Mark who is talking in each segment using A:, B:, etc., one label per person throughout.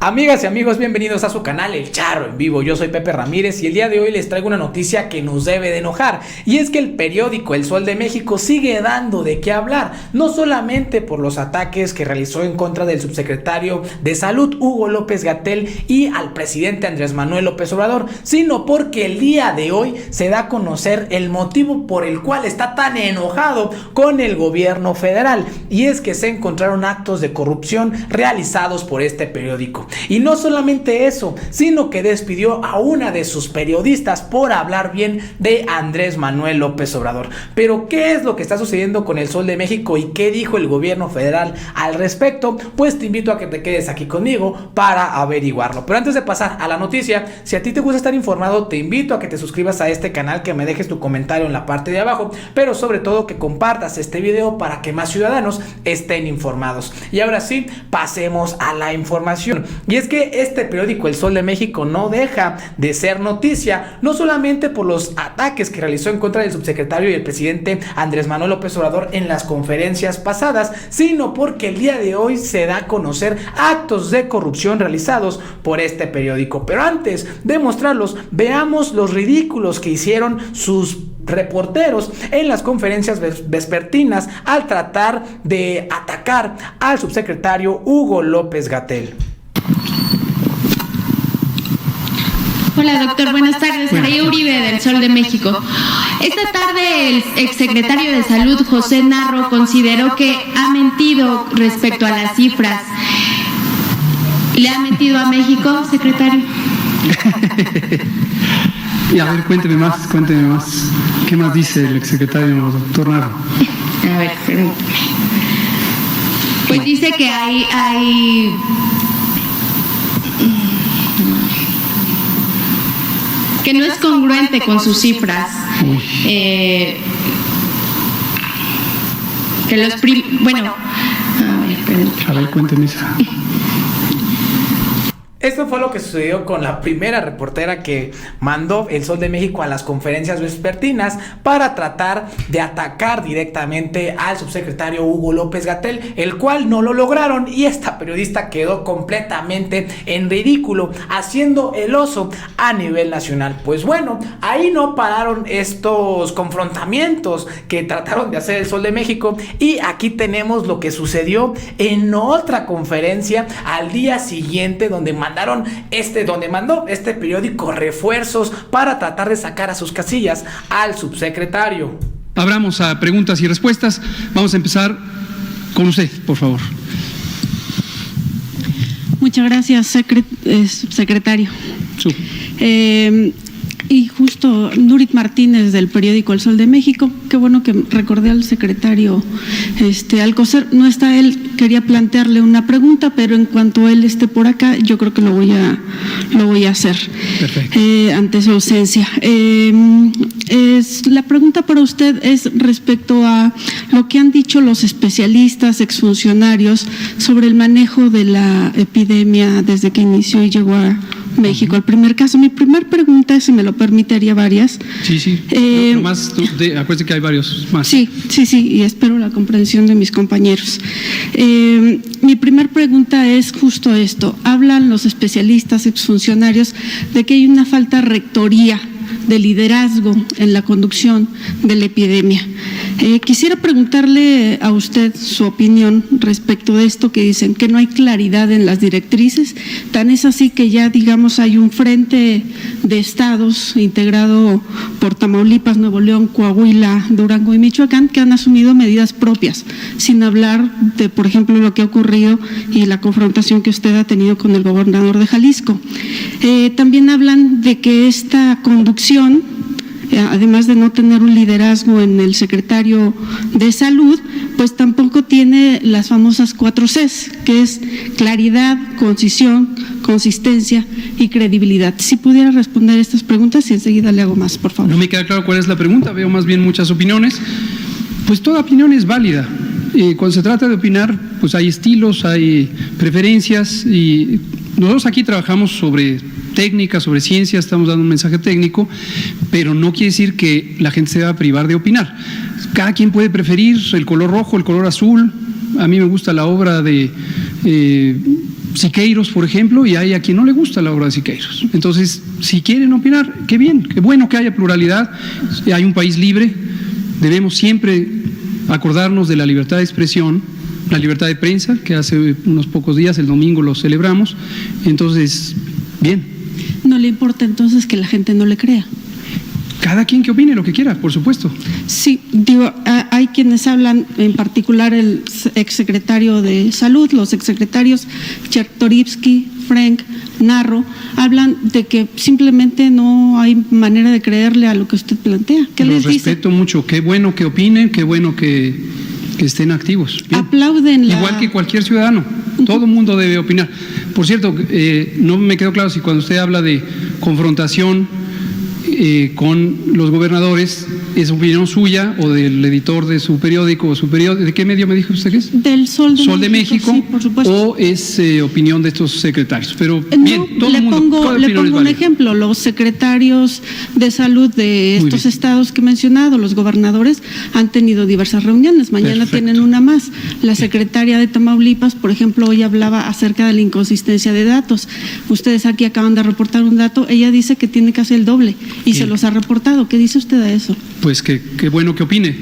A: Amigas y amigos, bienvenidos a su canal El Charro en Vivo. Yo soy Pepe Ramírez y el día de hoy les traigo una noticia que nos debe de enojar, y es que el periódico El Sol de México sigue dando de qué hablar, no solamente por los ataques que realizó en contra del subsecretario de Salud Hugo López-Gatell y al presidente Andrés Manuel López Obrador, sino porque el día de hoy se da a conocer el motivo por el cual está tan enojado con el gobierno federal, y es que se encontraron actos de corrupción realizados por este periódico. Y no solamente eso, sino que despidió a una de sus periodistas por hablar bien de Andrés Manuel López Obrador. Pero ¿qué es lo que está sucediendo con El Sol de México y qué dijo el gobierno federal al respecto? Pues te invito a que te quedes aquí conmigo para averiguarlo. Pero antes de pasar a la noticia, si a ti te gusta estar informado, te invito a que te suscribas a este canal, que me dejes tu comentario en la parte de abajo, pero sobre todo que compartas este video para que más ciudadanos estén informados. Y ahora sí, pasemos a la información. Y es que este periódico El Sol de México no deja de ser noticia, no solamente por los ataques que realizó en contra del subsecretario y el presidente Andrés Manuel López Obrador en las conferencias pasadas, sino porque el día de hoy se da a conocer actos de corrupción realizados por este periódico. Pero antes de mostrarlos, veamos los ridículos que hicieron sus reporteros en las conferencias vespertinas al tratar de atacar al subsecretario Hugo López-Gatell.
B: Hola doctor, buenas tardes. Soy Uribe del Sol de México. Esta tarde el exsecretario de Salud, José Narro, consideró que ha mentido respecto a las cifras. ¿Le ha mentido a México, secretario?
C: Y a ver, cuénteme más. ¿Qué más dice el exsecretario, doctor Narro?
B: A ver, permítame. Pues dice que hay que no es congruente con sus cifras. Que bueno,
C: a ver, cuénteme esa.
A: Esto fue lo que sucedió con la primera reportera que mandó El Sol de México a las conferencias vespertinas para tratar de atacar directamente al subsecretario Hugo López-Gatell, el cual no lo lograron, y esta periodista quedó completamente en ridículo, haciendo el oso a nivel nacional. Pues bueno, ahí no pararon estos confrontamientos que trataron de hacer El Sol de México, y aquí tenemos lo que sucedió en otra conferencia al día siguiente, donde mandó este periódico refuerzos para tratar de sacar a sus casillas al subsecretario.
C: Abramos a preguntas y respuestas. Vamos a empezar con usted, por favor.
D: Muchas gracias, subsecretario. Y justo Nurit Martínez del periódico El Sol de México. Qué bueno que recordé al secretario Alcocer. No está él, quería plantearle una pregunta, pero en cuanto él esté por acá, yo creo que lo voy a hacer.
C: Perfecto.
D: Ante su ausencia. La pregunta para usted es respecto a lo que han dicho los especialistas, exfuncionarios, sobre el manejo de la epidemia desde que inició y llegó a México. El primer caso, mi primer pregunta, si me lo permite, haría varias.
C: Sí. Acuérdate que hay varios más.
D: Sí, y espero la comprensión de mis compañeros. Mi primer pregunta es justo esto. Hablan los especialistas, exfuncionarios, de que hay una falta de rectoría, de liderazgo en la conducción de la epidemia. Quisiera preguntarle a usted su opinión respecto de esto que dicen, que no hay claridad en las directrices. Tan es así que ya, digamos, hay un frente de estados integrado por Tamaulipas, Nuevo León, Coahuila, Durango y Michoacán, que han asumido medidas propias, sin hablar de, por ejemplo, lo que ha ocurrido y la confrontación que usted ha tenido con el gobernador de Jalisco. También hablan de que esta conducción, además de no tener un liderazgo en el secretario de Salud, pues tampoco tiene las famosas 4 Cs, que es claridad, concisión, consistencia y credibilidad. Si pudiera responder estas preguntas y enseguida le hago más, por favor.
C: No me queda claro cuál es la pregunta, veo más bien muchas opiniones. Pues toda opinión es válida. Cuando se trata de opinar, pues hay estilos, hay preferencias, y nosotros aquí trabajamos sobre técnica, sobre ciencia, estamos dando un mensaje técnico, pero no quiere decir que la gente se deba privar de opinar. Cada quien puede preferir el color rojo, el color azul. A mí me gusta la obra de Siqueiros, por ejemplo, y hay a quien no le gusta la obra de Siqueiros. Entonces, si quieren opinar, qué bien, qué bueno que haya pluralidad, hay un país libre, debemos siempre acordarnos de la libertad de expresión, la libertad de prensa, que hace unos pocos días, el domingo, lo celebramos. Entonces, bien.
D: ¿No le importa entonces que la gente no le crea?
C: Cada quien que opine lo que quiera, por supuesto.
D: Sí, digo, hay quienes hablan, en particular el exsecretario de Salud, los exsecretarios Chertorivsky, Frank, Narro, hablan de que simplemente no hay manera de creerle a lo que usted plantea. ¿Qué les dice?
C: Respeto mucho, qué bueno que opinen, qué bueno que estén activos. Bien.
D: Aplauden
C: igual que cualquier ciudadano, todo el mundo debe opinar. Por cierto, no me quedó claro si cuando usted habla de confrontación con los gobernadores, ¿es opinión suya o del editor de su periódico o su periódico? ¿De qué medio me dijo usted que es?
D: Del Sol
C: de México.
D: Sí, por supuesto.
C: ¿O es opinión de estos secretarios? Pero
D: no,
C: bien, todo el mundo.
D: Le pongo un ejemplo. Los secretarios de salud de estos estados que he mencionado, los gobernadores, han tenido diversas reuniones. Mañana tienen una más. La secretaria de Tamaulipas, por ejemplo, hoy hablaba acerca de la inconsistencia de datos. Ustedes aquí acaban de reportar un dato. Ella dice que tiene que hacer el doble y se los ha reportado. ¿Qué dice usted a eso?
C: Pues qué bueno que opine.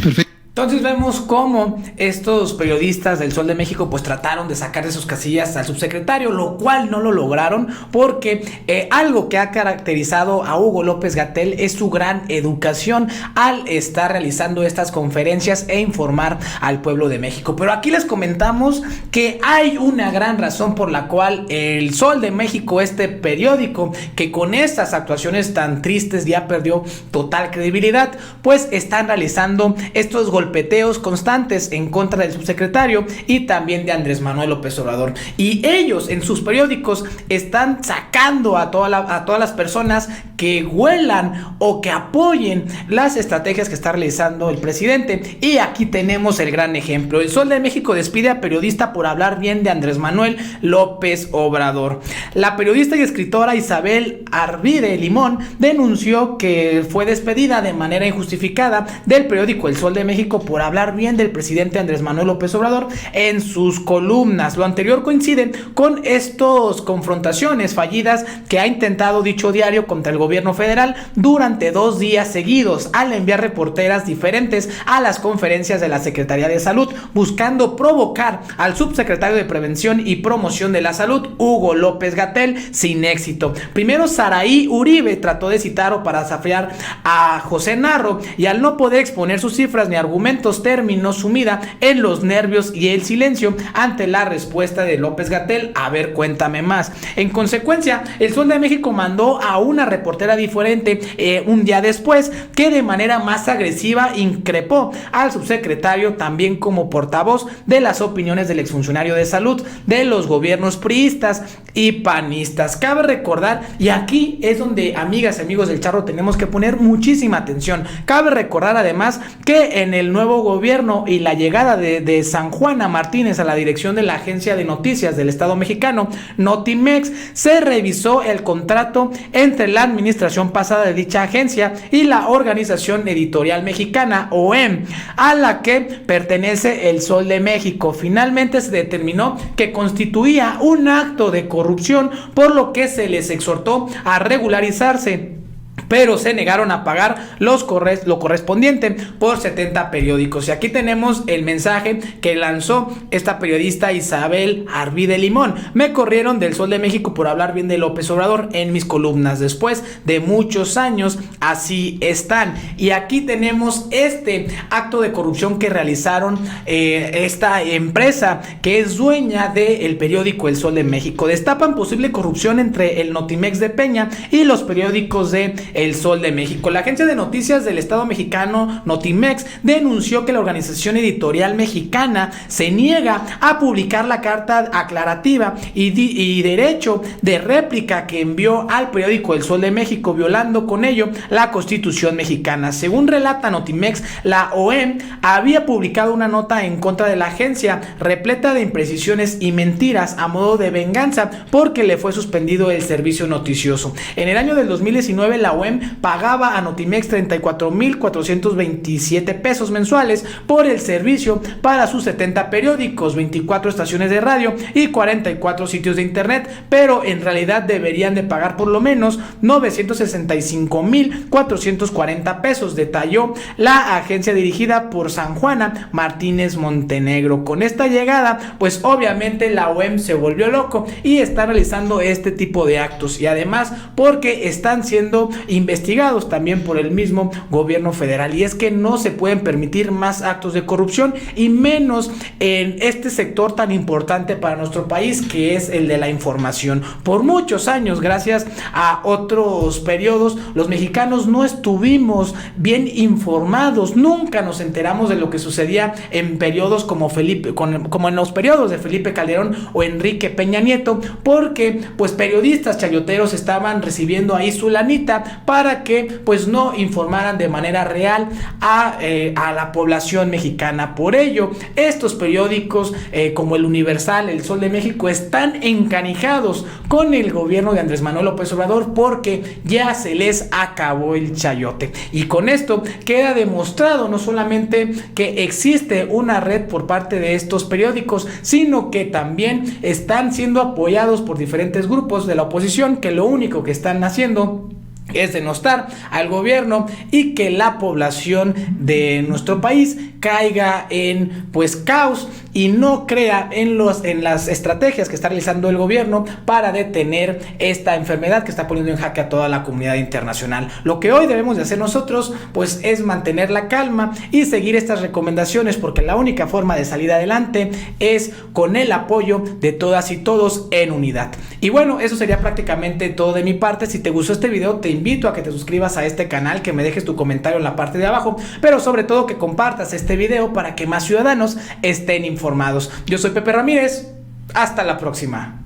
C: Perfecto.
A: Entonces vemos cómo estos periodistas del Sol de México pues trataron de sacar de sus casillas al subsecretario, lo cual no lo lograron porque algo que ha caracterizado a Hugo López-Gatell es su gran educación al estar realizando estas conferencias e informar al pueblo de México. Pero aquí les comentamos que hay una gran razón por la cual el Sol de México, este periódico que con estas actuaciones tan tristes ya perdió total credibilidad, pues están realizando estos golpeteos constantes en contra del subsecretario y también de Andrés Manuel López Obrador. Y ellos en sus periódicos están sacando a todas las personas que huelan o que apoyen las estrategias que está realizando el presidente. Y aquí tenemos el gran ejemplo. El Sol de México despide a periodista por hablar bien de Andrés Manuel López Obrador. La periodista y escritora Isabel Arvide Limón denunció que fue despedida de manera injustificada del periódico El Sol de México por hablar bien del presidente Andrés Manuel López Obrador en sus columnas. Lo anterior coincide con estas confrontaciones fallidas que ha intentado dicho diario contra el gobierno federal durante 2 días seguidos al enviar reporteras diferentes a las conferencias de la Secretaría de Salud, buscando provocar al subsecretario de Prevención y Promoción de la Salud, Hugo López-Gatell, sin éxito. Primero Saraí Uribe trató de citar o parafrasear a José Narro y al no poder exponer sus cifras ni argumentos terminó sumida en los nervios y el silencio ante la respuesta de López-Gatell. A ver, cuéntame más. En consecuencia, el Sol de México mandó a una reportera diferente un día después, que de manera más agresiva increpó al subsecretario también como portavoz de las opiniones del exfuncionario de salud de los gobiernos priistas y panistas. Cabe recordar, y aquí es donde, amigas y amigos del Charro, tenemos que poner muchísima atención. Cabe recordar además que en el nuevo gobierno y la llegada de San Juana Martínez a la dirección de la agencia de noticias del Estado mexicano, Notimex, se revisó el contrato entre la administración pasada de dicha agencia y la Organización Editorial Mexicana, OEM, a la que pertenece el Sol de México. Finalmente se determinó que constituía un acto de corrupción, por lo que se les exhortó a regularizarse, pero se negaron a pagar lo correspondiente por 70 periódicos. Y aquí tenemos el mensaje que lanzó esta periodista Isabel Arvide Limón. Me corrieron del Sol de México por hablar bien de López Obrador en mis columnas. Después de muchos años, así están. Y aquí tenemos este acto de corrupción que realizaron esta empresa que es dueña del periódico El Sol de México. Destapan posible corrupción entre el Notimex de Peña y los periódicos de El Sol de México. La agencia de noticias del Estado mexicano, Notimex, denunció que la Organización Editorial Mexicana se niega a publicar la carta aclarativa y derecho de réplica que envió al periódico El Sol de México, violando con ello la Constitución mexicana. Según relata Notimex, la OEM había publicado una nota en contra de la agencia repleta de imprecisiones y mentiras a modo de venganza porque le fue suspendido el servicio noticioso. En el año del 2019, la OEM UEM pagaba a Notimex 34,427 pesos mensuales por el servicio para sus 70 periódicos, 24 estaciones de radio y 44 sitios de internet, pero en realidad deberían de pagar por lo menos 965,440 pesos, detalló la agencia dirigida por San Juana Martínez Montenegro. Con esta llegada, pues obviamente la UEM se volvió loco y está realizando este tipo de actos, y además porque están siendo investigados también por el mismo gobierno federal, y es que no se pueden permitir más actos de corrupción, y menos en este sector tan importante para nuestro país, que es el de la información. Por muchos años, gracias a otros periodos, los mexicanos no estuvimos bien informados, nunca nos enteramos de lo que sucedía en periodos como en los periodos de Felipe Calderón o Enrique Peña Nieto, porque pues periodistas chayoteros estaban recibiendo ahí su lanita para que pues no informaran de manera real a la población mexicana. Por ello, estos periódicos como el Universal, el Sol de México, están encanijados con el gobierno de Andrés Manuel López Obrador, porque ya se les acabó el chayote. Y con esto queda demostrado no solamente que existe una red por parte de estos periódicos, sino que también están siendo apoyados por diferentes grupos de la oposición, que lo único que están haciendo es denostar al gobierno y que la población de nuestro país caiga en pues caos y no crea en las estrategias que está realizando el gobierno para detener esta enfermedad que está poniendo en jaque a toda la comunidad internacional. Lo que hoy debemos de hacer nosotros pues es mantener la calma y seguir estas recomendaciones, porque la única forma de salir adelante es con el apoyo de todas y todos en unidad. Y bueno, eso sería prácticamente todo de mi parte. Si te gustó este video, te invito a que te suscribas a este canal, que me dejes tu comentario en la parte de abajo, pero sobre todo que compartas este video para que más ciudadanos estén informados. Yo soy Pepe Ramírez, hasta la próxima.